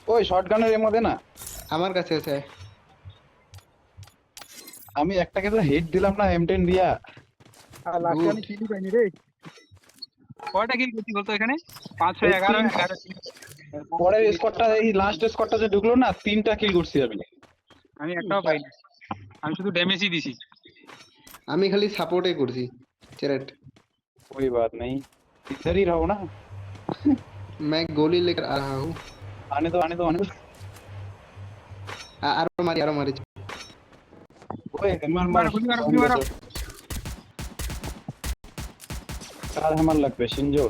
ওই শটগানের এর মধ্যে না, আমার কাছে আছে। আমি একটাকে তো হিট দিলাম না M10 দিয়া। আর লাস্টে গুড। আমি কিলি পাইনি রে। কয়টা কিল করছি বলতো এখানে? 5 এই 6 11 তিন 11 পরের স্কোয়াডটা, এই লাস্ট স্কোয়াডটা যে ঢুকলো না, 3টা কিল করছি আমি। আমি একটাও পাইনি। আমি শুধু ড্যামেজই দিছি। আমি খালি সাপোর্টে করছি चैट। कोई बात नहीं, इधर ही रहो ना। मैं गोली लेकर आ रहा हूँ। आने दो आने दो आने दो। आरो मारी। ओए मार मार मारो गुली मारो गुली मारो। कार हमार लग पे शिंजो।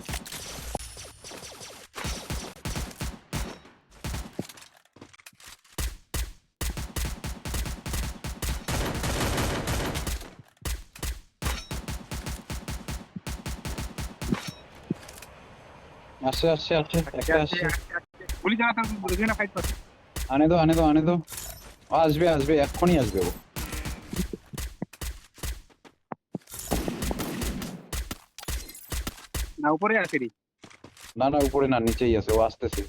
আসছে আসছে আসছে একটা আসছে। গুলি চালাতে দুজনে ফাইট করছে। আনে দো আনে দো আনে দো। আসবে আসবে, এক্ষুনি আসবে ও। না উপরে আছে রে। না না উপরে না, নিচেই আছে, ও আসতেছে।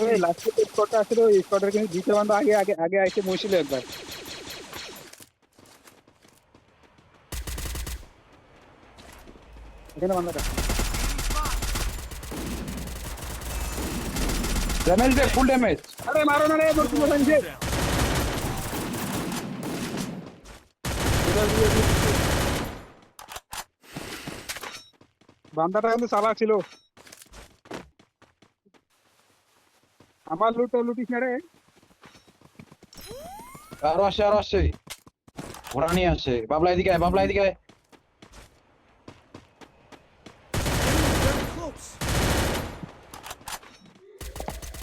ওই লাস্টে যে স্কোরটা আছে ওই স্কোরটার কিন্তু দ্বিতীয় বান্দা আগে আগে আগে আইসে মরছিল একবার। এখানে বান্দাটা ড্যামেজ দে, ফুল ড্যামেজ। আরে মারো না রে মরছি মরছি নিচে। বান্দাটা কিন্তু চালাক ছিল। আমার লুটিস না রে। আরো আসে আরো আসে, ঘোড়া নিয়ে আসে। বাবলা এদিকে আয়, বাবলা এদিকে আয়।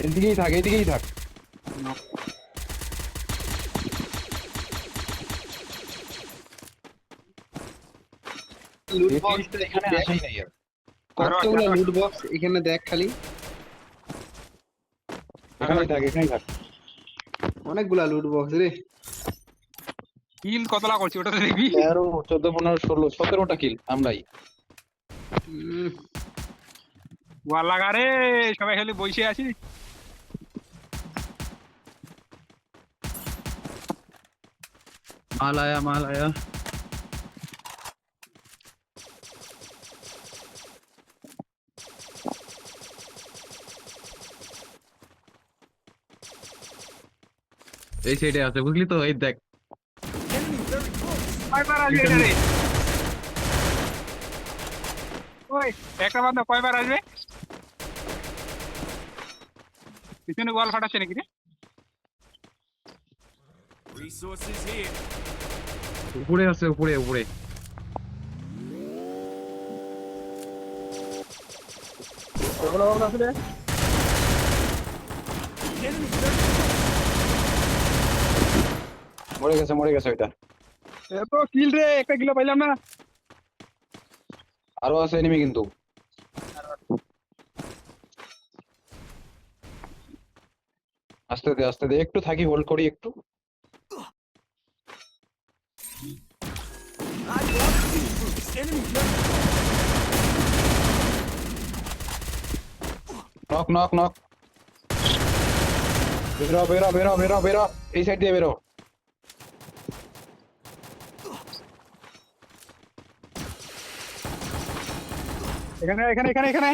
এদিকেই থাক এদিকেই থাক। লুট এই বক্স team টা এখানে আসেই নাই আর। কতগুলো লুট বক্স এখানে দেখ খালি। এখানেই থাক এখানেই থাক। অনেকগুলা লুট বক্স রে। কিল কতলা করছি ওটা তো দেখবি। 13 14 15 16 17টা কিল আমরাই। উম, ওয়াল লাগা রে, সবাই খালি বসে আছি। माल आया माल आया। এই সাইডে আছে বুঝলি তো, এই দেখ। কয়বার আসবে এটা রে? ওই একটা বান্দা কয়বার আসবে? পিছনে ওয়াল ফাটাচ্ছে নাকি রে? Resources here. উপরে আছে উপরে উপরে। ওগুলো বান্দা আছে রে। মরে গেছে ওইটা। এত কিল রে, একটা কিলো পাইলাম না। আরো আছে এনিমি কিন্তু। আস্তে দে একটু থাকি, হোল্ড করি একটু। Knock knock knock. বেরো বেরো বেরো বেরো বেরো, এই সাইড দিয়ে বেরো। এখানে এখানে এখানে এখানে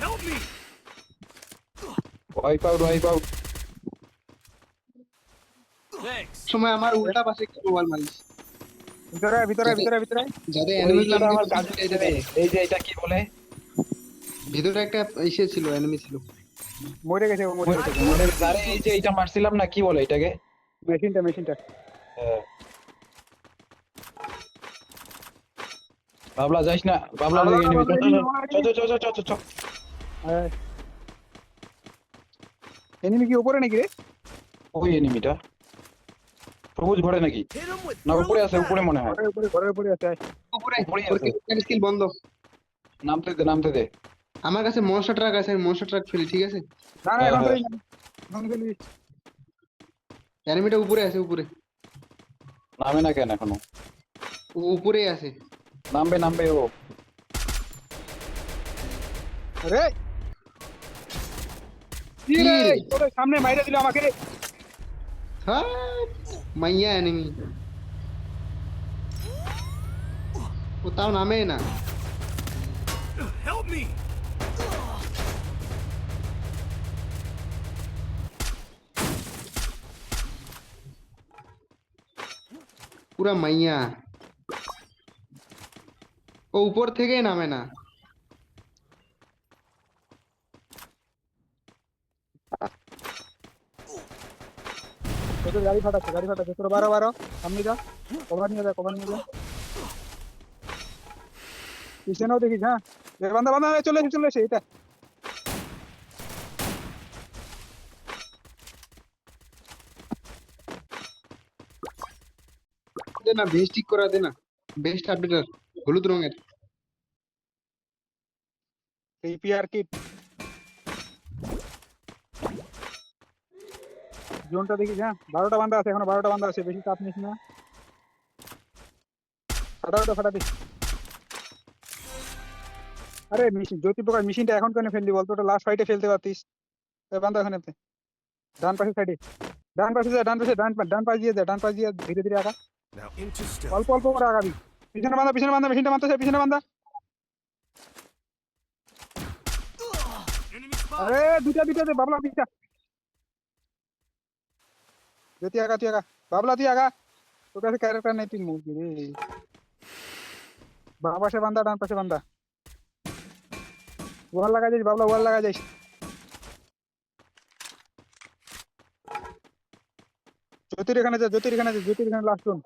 Help me. Wipe out wipe out. Thanks. সময় আমার উল্টা পাশে একটু ওয়াল মারিস। ভিতরে ভিতরে ভিতরে ভিতরে যাতে ওই এনিমি ইটা আমার কাছে এই যে এটা কি বলে, ভিতরে একটা ইসে ছিল, এনিমি ছিল। মরে গেছে ও মরে গেছে। মনে আরে এই যে এটা মারছিলাম না, কি বলে এটাকে? মেশিনটা হ্যাঁ। বাবলা যাইস না, বাবলা দিকে এনিমি। চ। এনিমি কি উপরে নাকি রে? ওই এনিমিটা সবুজ ঘরে নাকি? Hit him with না উপরে আছে, throwing উপরে মনে হয়। ঘরের উপরে আছে। উপরে উপরেই ওর আছে। স্কিল বন্ধ। নামতে দে। আমার কাছে মনস্টার ট্রাক আছে, আমি মনস্টার ট্রাক ফেলি, ঠিক আছে? না না এখন ফেলি না। এখন ফেলি। এনিমিটা উপরে আছে, উপরে। নামে না কেন এখনো? ও উপরে আছে। নামবে নামবে ও। আরে কি কি রে রে? তোর সামনে মাইরে দিল আমাকে। হ্যাঁ, মাইয়া এনিমি। ও তাও নামে না। Help me! পুরা মাইয়া। ও উপর থেকেই নামে না। তোদের গাড়ি ফাটাচ্ছে তোর বারো বারো সামনে যা, কভার নিয়ে যা। পিছনেও দেখিস, হ্যাঁ এ বান্দা বান্দা চলে এসে এটা। দে না, ভেস্ট ঠিক করা দে না। ভেস্ট আপডেটার হলুদ রঙের। এই পিআর কিট জোনটা দেখিস, হ্যাঁ 12টা বান্দা আছে, এখনো 12টা বান্দা আছে, বেশি চাপ নিস না। ফাটা দিস। আরে মেশিন জ্যোতি প্রকাশ মেশিনটা এখন কেন ফেললি বলতো, ওটা লাস্ট ফাইটে ফেলতে পারতিস। এ বান্দা ওখানে ডান পাশে সাইডে, ডান পাশ দিয়ে ধীরে ধীরে আগা, Now into stealth. অল্প অল্প করে আগাবি। পিছনে বান্দা মেশিনটা মারতেছে, পিছনে বান্দা। Enemy spot! আরে দুইটা দে বাবলা পিছা। জ্যোতি আগা, তুই আগা, বাবলা তুই আগা, তোর কাছে ক্যারেক্টার নেই, তুই মুরগি রে। বাম পাশে বান্দা, ডান পাশে বান্দা। ওয়াল লাগা যাইস বাবলা, ওয়াল লাগা যাইস। জ্যোতির এখানে লাস্ট জোন।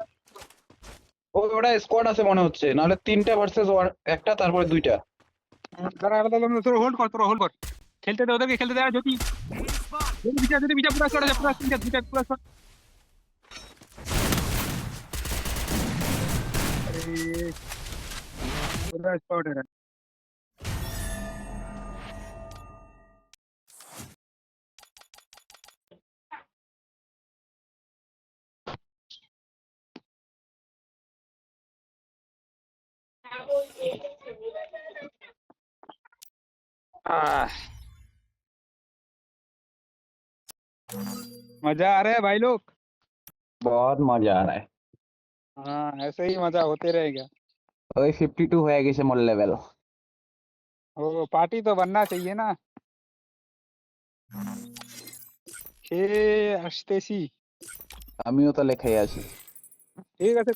ও ওটা স্কোয়াড আছে মনে হচ্ছে, নাহলে 3টা ভার্সেস একটা, তারপরে 2টা। তারা আলাদা আলাদা, তোরা হোল্ড কর। খেলতে দে ওদেরকে, খেলতে দে। জ্যোতি Enemy spot! যদি বিচার পুরা স্কোয়াড আছে, পুরা স্কোয়াড। আরে পুরা স্কোয়াড এরা। मजा आ रहा है भाई लोग। बहुत मजा आ रहा है। हाँ ऐसे ही मजा होते रहेगा। ওই 52 হয়ে গেছে মোর লেভেল। वो पार्टी तो बनना चाहिए ना। খেয়ে আসতেছি। আমিও তো লেখাই আছি। ঠিক আছে।